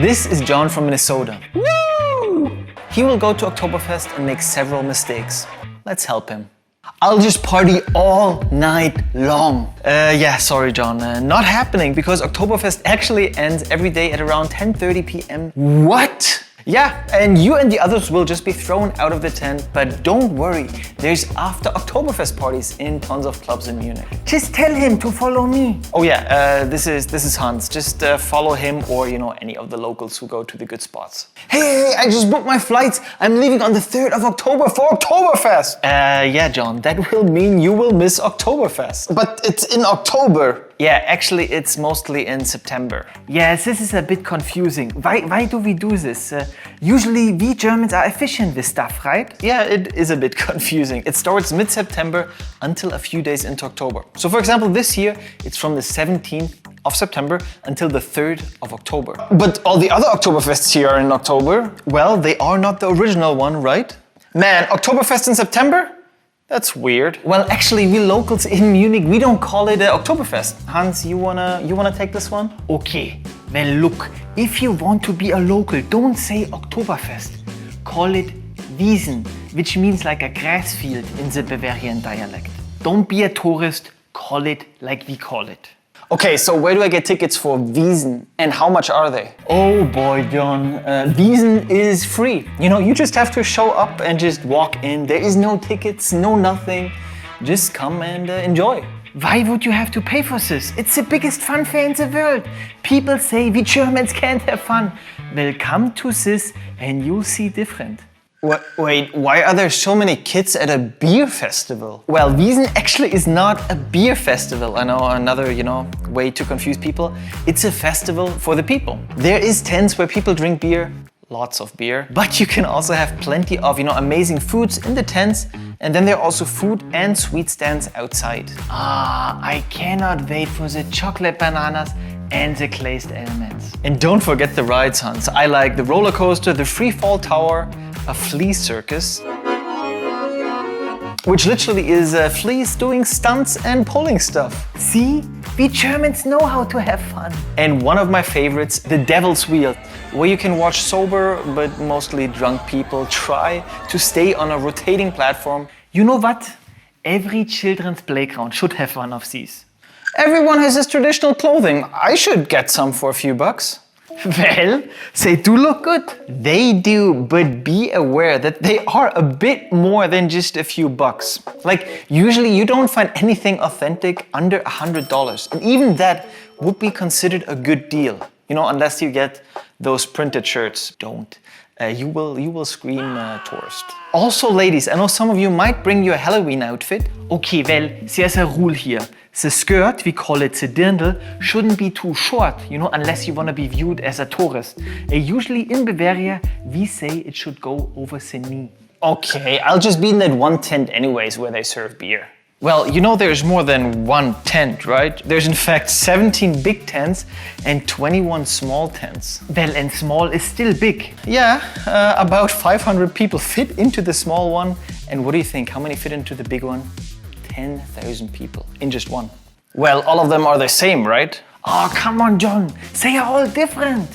This is John from Minnesota. Woo! He will go to Oktoberfest and make several mistakes. Let's help him. I'll just party all night long. Yeah, sorry John, not happening because Oktoberfest actually ends every day at around 10:30 p.m. What? Yeah, and you and the others will just be thrown out of the tent, but don't worry, there's after Oktoberfest parties in tons of clubs in Munich. Just tell him to follow me. Oh yeah, this is Hans. Just follow him or any of the locals who go to the good spots. Hey, I just booked my flights. I'm leaving on the 3rd of October for Oktoberfest. Yeah, John, that will mean you will miss Oktoberfest. But it's in October. Yeah, actually it's mostly in September. Yes, this is a bit confusing. Why do we do this? Usually we Germans are efficient with stuff, right? Yeah, it is a bit confusing. It starts mid-September until a few days into October. So for example, this year it's from the 17th of September until the 3rd of October. But all the other Oktoberfests here are in October. Well, they are not the original one, right? Man, Oktoberfest in September? That's weird. Well, actually, we locals in Munich, we don't call it Oktoberfest. Hans, you wanna take this one? Okay, well look, if you want to be a local, don't say Oktoberfest. Call it Wiesen, which means like a grass field in the Bavarian dialect. Don't be a tourist, call it like we call it. Okay, so where do I get tickets for Wiesen and how much are they? Oh boy, John, Wiesen is free. You just have to show up and just walk in. There is no tickets, no nothing. Just come and enjoy. Why would you have to pay for this? It's the biggest fun fair in the world. People say we Germans can't have fun. Well, come to this and you'll see different. Wait, why are there so many kids at a beer festival? Well, Wiesen actually is not a beer festival. I know, another, way to confuse people. It's a festival for the people. There is tents where people drink beer, lots of beer, but you can also have plenty of, amazing foods in the tents, and then there are also food and sweet stands outside. I cannot wait for the chocolate bananas and the glazed elements. And don't forget the rides, Hans. I like the roller coaster, the free fall tower, a flea circus, which literally is fleas doing stunts and pulling stuff. See? We Germans know how to have fun. And one of my favorites, the Devil's Wheel, where you can watch sober but mostly drunk people try to stay on a rotating platform. You know what? Every children's playground should have one of these. Everyone has his traditional clothing. I should get some for a few bucks. Well, they do look good. They do, but be aware that they are a bit more than just a few bucks. Like, usually you don't find anything authentic under $100. And even that would be considered a good deal. Unless you get those printed shirts. Don't. You will scream tourist. Also, ladies, I know some of you might bring your Halloween outfit. Okay, well, there's a rule here. The skirt, we call it the dirndl, shouldn't be too short, unless you want to be viewed as a tourist. Usually in Bavaria, we say it should go over the knee. Okay, I'll just be in that one tent anyways where they serve beer. Well, there's more than one tent, right? There's in fact 17 big tents and 21 small tents. Well, and small is still big. Yeah, about 500 people fit into the small one. And what do you think? How many fit into the big one? 10,000 people in just one. Well, all of them are the same, right? Oh, come on, John. They are all different.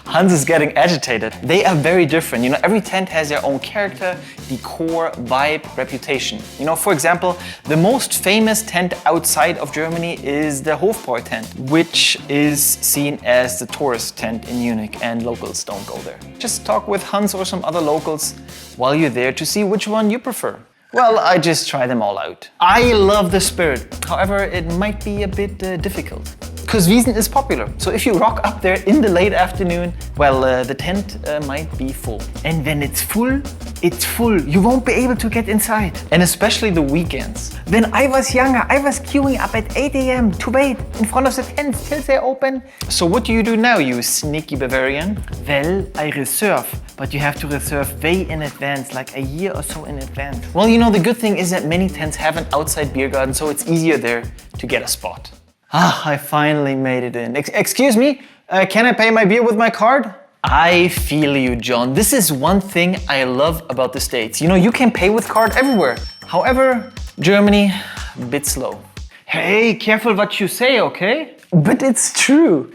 Hans is getting agitated. They are very different. Every tent has their own character, decor, vibe, reputation. For example, the most famous tent outside of Germany is the Hofbräu tent, which is seen as the tourist tent in Munich, and locals don't go there. Just talk with Hans or some other locals while you're there to see which one you prefer. Well, I just try them all out. I love the spirit. However, it might be a bit difficult. Because Wiesen is popular. So if you rock up there in the late afternoon, well, the tent might be full. And when it's full, it's full. You won't be able to get inside. And especially the weekends. When I was younger, I was queuing up at 8 a.m. to wait in front of the tents till they open. So what do you do now, you sneaky Bavarian? Well, I reserve. But you have to reserve way in advance, like a year or so in advance. Well, the good thing is that many tents have an outside beer garden, so it's easier there to get a spot. I finally made it in. Excuse me, can I pay my beer with my card? I feel you, John. This is one thing I love about the States. You can pay with card everywhere. However, Germany, a bit slow. Hey, careful what you say, okay? But it's true.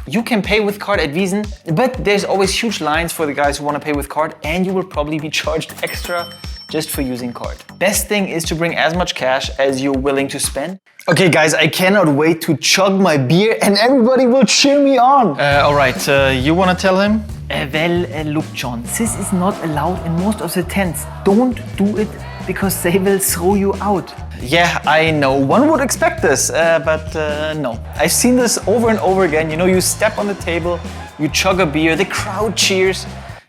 You can pay with card at Wiesn, but there's always huge lines for the guys who want to pay with card, and you will probably be charged extra just for using card. Best thing is to bring as much cash as you're willing to spend. Okay guys, I cannot wait to chug my beer and everybody will cheer me on. Alright, you wanna tell him? Look John, this is not allowed in most of the tents. Don't do it because they will throw you out. Yeah, I know. One would expect this, but no. I've seen this over and over again. You know, you step on the table, you chug a beer, the crowd cheers,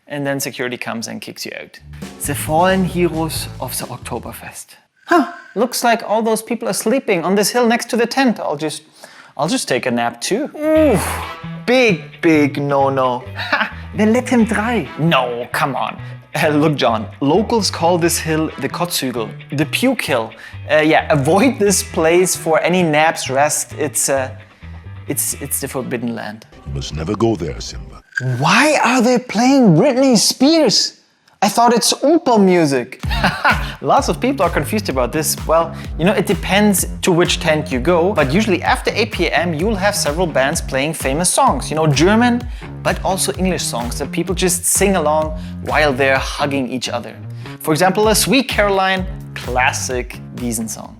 and then security comes and kicks you out. The fallen heroes of the Oktoberfest. Huh, looks like all those people are sleeping on this hill next to the tent. I'll just take a nap too. Ooh, big no-no. Then let him try. No, come on. Look, John, locals call this hill the Kotzhügel, the puke hill. Yeah, avoid this place for any naps, rest. It's the forbidden land. You must never go there, Simba. Why are they playing Britney Spears? I thought it's Oompa music. Lots of people are confused about this. Well, you know, it depends to which tent you go, but usually after 8 p.m. you'll have several bands playing famous songs. You know, German, but also English songs that people just sing along while they're hugging each other. For example, a Sweet Caroline, classic Wiesn song.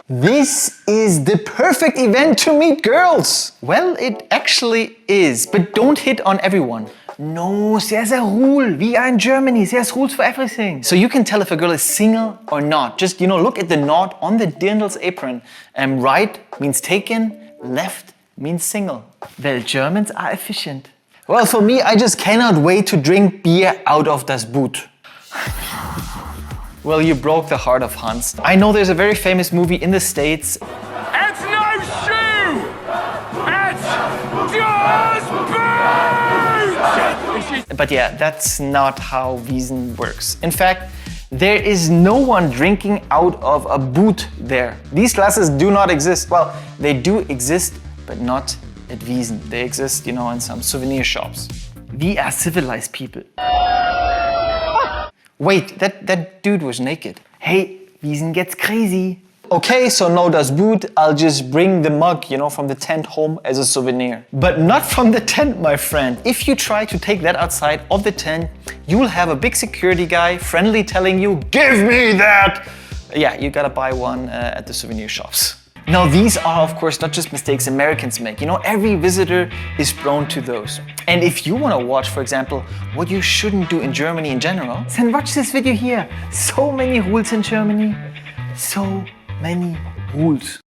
This is the perfect event to meet girls. Well, it actually is, but don't hit on everyone. No, there's a rule. We are in Germany. There's rules for everything. So you can tell if a girl is single or not. Just, you know, look at the knot on the dirndl's apron. Right means taken, left means single. Well, Germans are efficient. Well, for me, I just cannot wait to drink beer out of das Boot. Well, you broke the heart of Hans. I know there's a very famous movie in the States. It's no shoe! It's just boot! But yeah, that's not how Wiesn works. In fact, there is no one drinking out of a boot there. These glasses do not exist. Well, they do exist, but not at Wiesn. They exist, you know, in some souvenir shops. We are civilized people. Wait, that dude was naked. Hey, Wiesn gets crazy. Okay, so no das Boot, I'll just bring the mug, you know, from the tent home as a souvenir. But not from the tent, my friend. If you try to take that outside of the tent, you will have a big security guy friendly telling you, "Give me that!" Yeah, you gotta buy one at the souvenir shops. Now, these are, of course, not just mistakes Americans make. You know, every visitor is prone to those. And if you want to watch, for example, what you shouldn't do in Germany in general, then watch this video here. So many rules in Germany. So many rules.